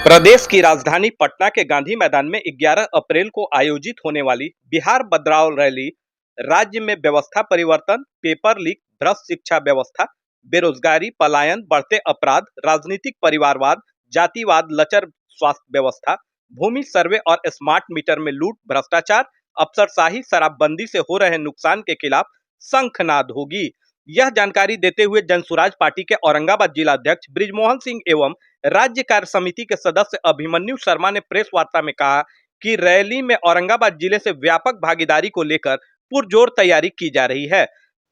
प्रदेश की राजधानी पटना के गांधी मैदान में 11 अप्रैल को आयोजित होने वाली बिहार बदलाव रैली राज्य में व्यवस्था परिवर्तन, पेपर लीक, भ्रष्ट शिक्षा व्यवस्था, बेरोजगारी, पलायन, बढ़ते अपराध, राजनीतिक परिवारवाद, जातिवाद, लचर स्वास्थ्य व्यवस्था, भूमि सर्वे और स्मार्ट मीटर में लूट, भ्रष्टाचार, अफसरशाही, शराबबंदी से हो रहे नुकसान के खिलाफ शंखनाद होगी। यह जानकारी देते हुए जनसुराज पार्टी के औरंगाबाद जिला अध्यक्ष ब्रिजमोहन सिंह एवं राज्य कार्य समिति के सदस्य अभिमन्यु शर्मा ने प्रेस वार्ता में कहा कि रैली में औरंगाबाद जिले से व्यापक भागीदारी को लेकर पुरजोर तैयारी की जा रही है।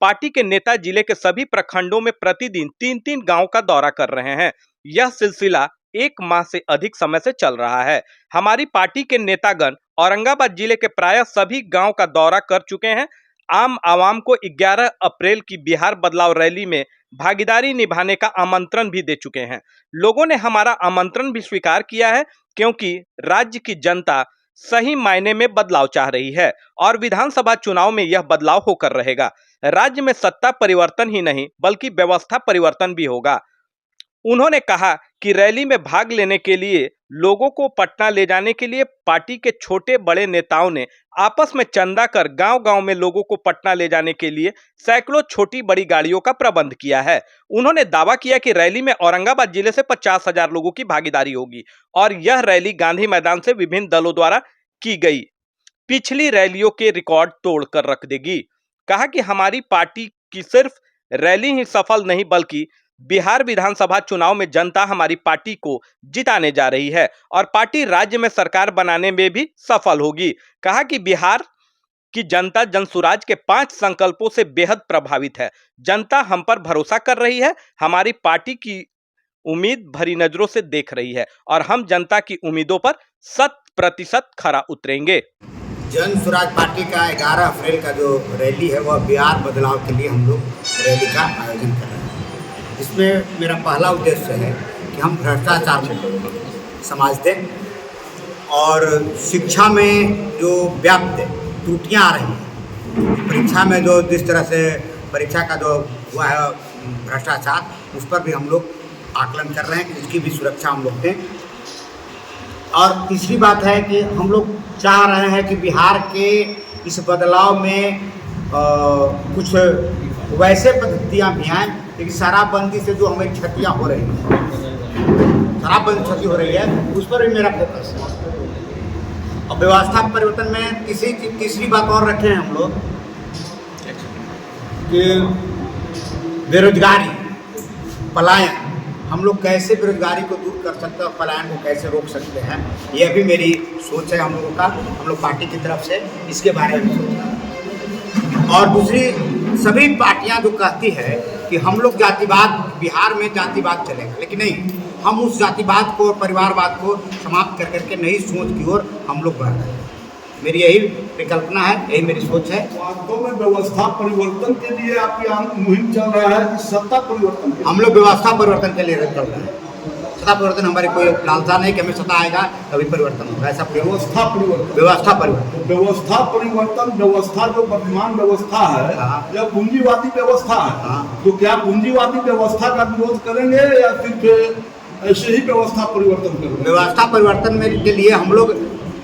पार्टी के नेता जिले के सभी प्रखंडों में प्रतिदिन 3-3 गांव का दौरा कर रहे हैं। यह सिलसिला 1 माह से अधिक समय से चल रहा है। हमारी पार्टी के नेतागण औरंगाबाद जिले के प्रायः सभी गांव का दौरा कर चुके हैं। आम आवाम को 11 अप्रैल की बिहार बदलाव रैली में भागीदारी निभाने का आमंत्रण भी दे चुके हैं। लोगों ने हमारा आमंत्रण भी स्वीकार किया है क्योंकि राज्य की जनता सही मायने में बदलाव चाह रही है और विधानसभा चुनाव में यह बदलाव होकर रहेगा। राज्य में सत्ता परिवर्तन ही नहीं बल्कि व्यवस्था परिवर्तन भी होगा। उन्होंने कहा कि रैली में भाग लेने के लिए लोगों को पटना ले जाने के लिए पार्टी के छोटे बड़े नेताओं ने आपस में चंदा कर गांव-गांव में लोगों को पटना ले जाने के लिए सैकड़ों छोटी बड़ी गाड़ियों का प्रबंध किया है। उन्होंने दावा किया कि रैली में औरंगाबाद जिले से 50,000 लोगों की भागीदारी होगी और यह रैली गांधी मैदान से विभिन्न दलों द्वारा की गई पिछली रैलियों के रिकॉर्ड तोड़ कर रख देगी। कहा कि हमारी पार्टी की सिर्फ रैली ही सफल नहीं बल्कि बिहार विधानसभा चुनाव में जनता हमारी पार्टी को जिताने जा रही है और पार्टी राज्य में सरकार बनाने में भी सफल होगी। कहा कि बिहार की जनता जनसुराज के 5 संकल्पों से बेहद प्रभावित है। जनता हम पर भरोसा कर रही है, हमारी पार्टी की उम्मीद भरी नजरों से देख रही है और हम जनता की उम्मीदों पर 100% खरा उतरेंगे। जनसुराज पार्टी का 11 अप्रैल का जो रैली है वह बिहार बदलाव के लिए हम लोग रैली का आयोजन कर रहे हैं। इसमें मेरा पहला उद्देश्य है कि हम भ्रष्टाचार को समाज दें और शिक्षा में जो व्याप्त त्रुटियां आ रही हैं, परीक्षा में जो जिस तरह से परीक्षा का जो हुआ है भ्रष्टाचार, उस पर भी हम लोग आकलन कर रहे हैं कि उसकी भी सुरक्षा हम लोग दें। और तीसरी बात है कि हम लोग चाह रहे हैं कि बिहार के इस बदलाव में कुछ वैसे पद्धतियाँ भी आएँ, लेकिन शराबबंदी से जो हमें क्षतियाँ हो रही हैं, शराबबंदी क्षति हो रही है, उस पर भी मेरा फोकस है। और व्यवस्था परिवर्तन में तीसरी बात और रखे हैं हम लोग कि बेरोजगारी, पलायन, हम लोग कैसे बेरोजगारी को दूर कर सकते हैं और पलायन को कैसे रोक सकते हैं, यह भी मेरी सोच है हम लोगों का। हम लोग पार्टी की तरफ से इसके बारे में सोच रहे हैं। और दूसरी सभी पार्टियां जो कहती है कि हम लोग जातिवाद, बिहार में जातिवाद चलेगा, लेकिन नहीं, हम उस जातिवाद को और परिवारवाद को समाप्त कर करके नई सोच की ओर हम लोग बढ़ रहे हैं। मेरी यही परिकल्पना है, यही मेरी सोच है। वास्तव में व्यवस्था परिवर्तन के लिए आपकी मुहिम चल रहा है कि सत्ता परिवर्तन? हम लोग व्यवस्था परिवर्तन के लिए चल रहे हैं। सत्ता परिवर्तन हमारी कोई लालसा नहीं कि हमें सत्ता आएगा तभी परिवर्तन होगा, ऐसा व्यवस्था परिवर्तन। व्यवस्था परिवर्तन, व्यवस्था परिवर्तन, व्यवस्था जो वर्तमान व्यवस्था है यह पूंजीवादी व्यवस्था है। तो क्या पूंजीवादी व्यवस्था का विरोध करेंगे या सिर्फ ऐसे ही व्यवस्था परिवर्तन करेंगे? व्यवस्था परिवर्तन के लिए हम लोग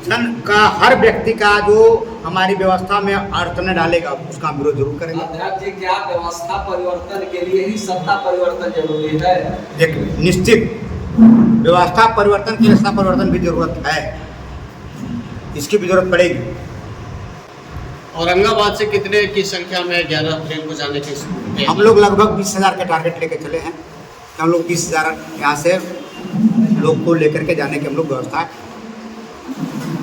जन का, हर व्यक्ति का जो हमारी व्यवस्था में अड़चने डालेगा उसका विरोध जरूर करेंगे। अध्यक्ष जी, क्या व्यवस्था परिवर्तन के लिए ही सत्ता परिवर्तन जरूरी है? एक निश्चित व्यवस्था परिवर्तन के लिए सत्ता परिवर्तन भी जरूरत है, इसकी भी जरूरत पड़ेगी। औरंगाबाद से कितने की संख्या में 11 अप्रैल को जाने की? हम लोग लगभग 20,000 का टारगेट लेके चले हैं। हम लोग 20,000 यहाँ से लोग को लेकर के जाने की हम लोग व्यवस्था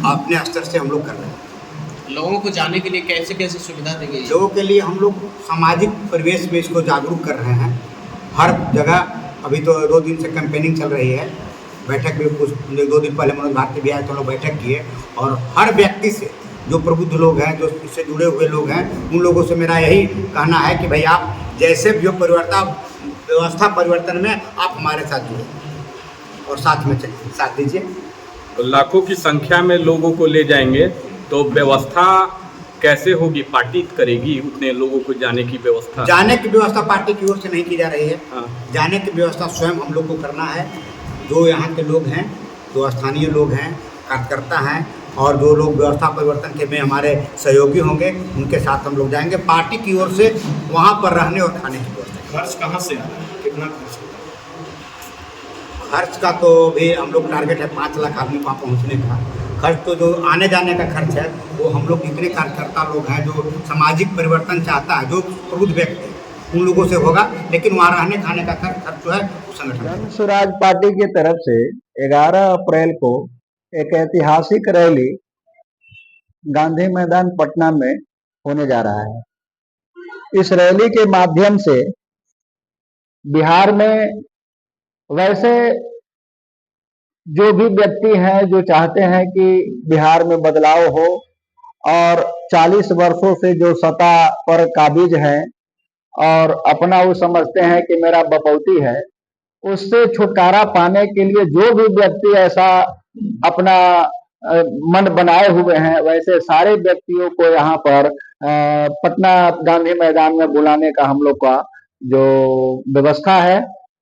अपने स्तर से हम लोग कर रहे हैं। लोगों को जाने के लिए कैसे कैसे सुविधा दी गई? लोगों के लिए हम लोग सामाजिक परिवेश में इसको जागरूक कर रहे हैं। हर जगह अभी तो 2 दिन से कैंपेनिंग चल रही है। बैठक भी कुछ 2 दिन पहले मनोज भारती भी आए तो हम लोग बैठक किए और हर व्यक्ति से, जो प्रबुद्ध लोग हैं, जो इससे जुड़े हुए लोग हैं, उन लोगों से मेरा यही कहना है कि भाई आप जैसे भी हो व्यवस्था परिवर्तन में आप हमारे साथ जुड़े और साथ में चलिए, साथ दीजिए। तो लाखों की संख्या में लोगों को ले जाएंगे तो व्यवस्था कैसे होगी? पार्टी करेगी उतने लोगों को जाने की व्यवस्था? जाने की व्यवस्था पार्टी की ओर से नहीं की जा रही है। हाँ। जाने की व्यवस्था स्वयं हम लोग को करना है। जो यहाँ के लोग हैं जो स्थानीय लोग हैं, कार्यकर्ता हैं और जो लोग व्यवस्था परिवर्तन के में हमारे सहयोगी होंगे, उनके साथ हम लोग जाएंगे। पार्टी की ओर से वहाँ पर रहने और खाने की व्यवस्था। खर्च कहाँ से आ रहा है, कितना खर्च होगा? खर्च का तो भी हम लोग टारगेट है 5 लाख आदमी को वहाँ पहुँचने का। खर्च तो जो आने जाने का खर्च है वो हम लोग जितने कार्यकर्ता लोग हैं जो सामाजिक परिवर्तन चाहता है, जो प्रबुद्ध व्यक्ति है, उन लोगों से होगा, लेकिन वहाँ रहने खाने का खर्च जो है वो संगठन। जन स्वराज पार्टी की तरफ से 11 अप्रैल को एक ऐतिहासिक रैली गांधी मैदान पटना में होने जा रहा है। इस रैली के माध्यम से बिहार में वैसे जो भी व्यक्ति हैं जो चाहते हैं कि बिहार में बदलाव हो और 40 वर्षों से जो सत्ता पर काबिज हैं और अपना वो समझते हैं कि मेरा बपौती है, उससे छुटकारा पाने के लिए जो भी व्यक्ति ऐसा अपना मन बनाए हुए हैं, वैसे सारे व्यक्तियों को यहाँ पर पटना गांधी मैदान में बुलाने का हम लोग का जो व्यवस्था है,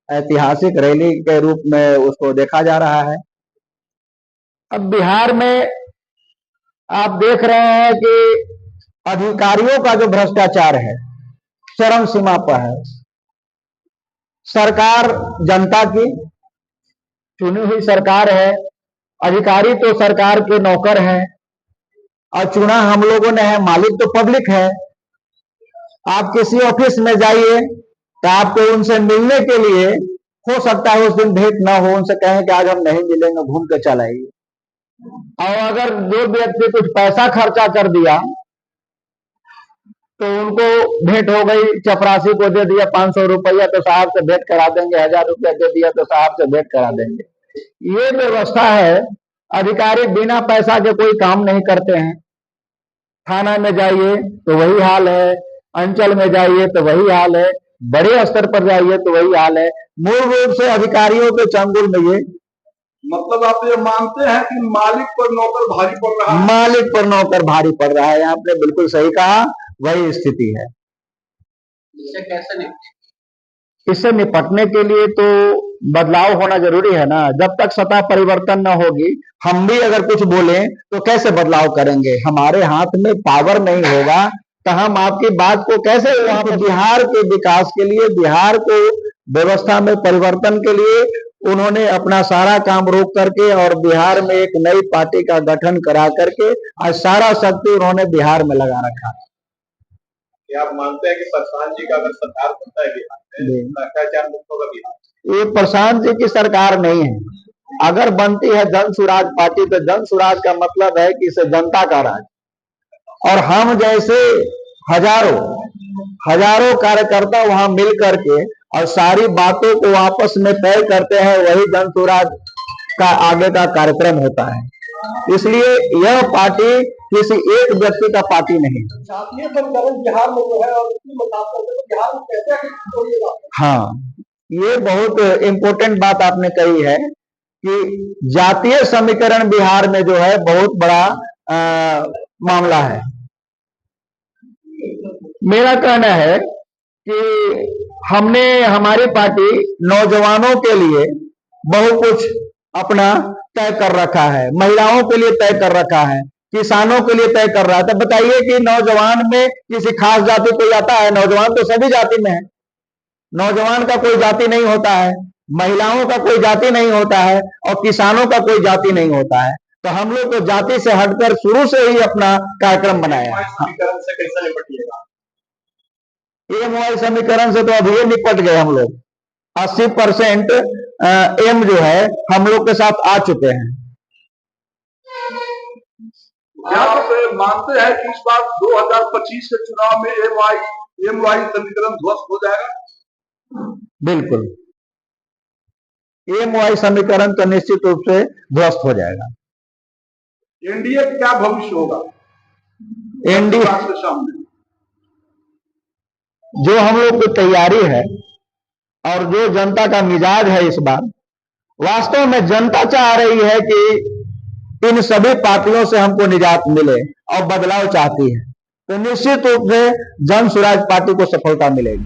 ऐतिहासिक रैली के रूप में उसको देखा जा रहा है। अब बिहार में आप देख रहे हैं कि अधिकारियों का जो भ्रष्टाचार है चरम सीमा पर है। सरकार जनता की चुनी हुई सरकार है, अधिकारी तो सरकार के नौकर हैं और चुना हम लोगों ने है, मालिक तो पब्लिक है। आप किसी ऑफिस में जाइए तो आपको उनसे मिलने के लिए हो सकता है उस दिन भेंट ना हो, उनसे कहें कि आज हम नहीं मिलेंगे, घूम के चल आइए। और अगर जो व्यक्ति कुछ पैसा खर्चा कर दिया तो उनको भेंट हो गई, चपरासी को दे दिया 500 रुपया तो साहब से भेंट करा देंगे, 1000 रुपया दे दिया तो साहब से भेंट करा देंगे। ये व्यवस्था है। अधिकारी बिना पैसा के कोई काम नहीं करते हैं। थाना में जाइए तो वही हाल है, अंचल में जाइए तो वही हाल है, बड़े स्तर पर जाइए तो वही हाल है। मूल रूप से अधिकारियों के चंगुल में ये मतलब आप ये मानते हैं कि मालिक पर नौकर भारी पड़ रहा है? मालिक पर नौकर भारी पड़ रहा है। आपने बिल्कुल सही कहा, वही स्थिति है। इससे कैसे निपटें? इससे निपटने के लिए तो बदलाव होना जरूरी है ना। जब तक सत्ता परिवर्तन न होगी, हम भी अगर कुछ बोलें तो कैसे बदलाव करेंगे? हमारे हाथ में पावर नहीं होगा तो हम आपकी बात को कैसे वहां पर बिहार के विकास के लिए, बिहार को व्यवस्था में परिवर्तन के लिए उन्होंने अपना सारा काम रोक करके और बिहार में एक नई पार्टी का गठन करा करके आज सारा शक्ति उन्होंने बिहार में लगा रखा। क्या आप मानते हैं कि प्रशांत जी का अगर सरकार बनता है बिहार में, भ्रष्टाचार मुक्त होगा बिहार? ये प्रशांत जी की सरकार नहीं है। अगर बनती है जन स्वराज पार्टी तो जन स्वराज का मतलब है कि इसे जनता का राज, और हम जैसे हजारों कार्यकर्ता वहां मिल करके और सारी बातों को आपस में तय करते हैं, वही जन स्वराज का आगे का कार्यक्रम होता है। इसलिए यह पार्टी किसी एक व्यक्ति का पार्टी नहीं है। जातीय समीकरण बिहार में जो है और उसकी मुताबिक बिहार में कैसे छोड़िएगा? हाँ, ये बहुत इम्पोर्टेंट बात आपने कही है कि जातीय समीकरण बिहार में जो है बहुत बड़ा मामला है। मेरा कहना है कि हमारी पार्टी नौजवानों के लिए बहुत कुछ अपना तय कर रखा है, महिलाओं के लिए तय कर रखा है, किसानों के लिए तय कर रहा है। तो बताइए कि नौजवान में किसी खास जाति कोई आता है? नौजवान तो सभी जाति में है। नौजवान का कोई जाति नहीं होता है, महिलाओं का कोई जाति नहीं होता है और किसानों का कोई जाति नहीं होता है। तो हम लोग तो जाति से हटकर शुरू से ही अपना कार्यक्रम बनाया। समीकरण से कैसे निपटिएगा? एम समीकरण से तो अभी निपट गए हम लोग। 80% एम जो है हम लोग के साथ आ चुके हैं। आप मानते हैं कि इस बार 2025 के चुनाव में एम वाई समीकरण ध्वस्त हो जाएगा? बिल्कुल, एम वाई समीकरण तो निश्चित रूप से ध्वस्त हो जाएगा। एनडीए क्या भविष्य होगा एनडीए के सामने? जो हम लोग की तैयारी है और जो जनता का मिजाज है, इस बार वास्तव में जनता चाह रही है कि इन सभी पार्टियों से हमको निजात मिले और बदलाव चाहती है, तो निश्चित रूप से जन स्वराज पार्टी को सफलता मिलेगी।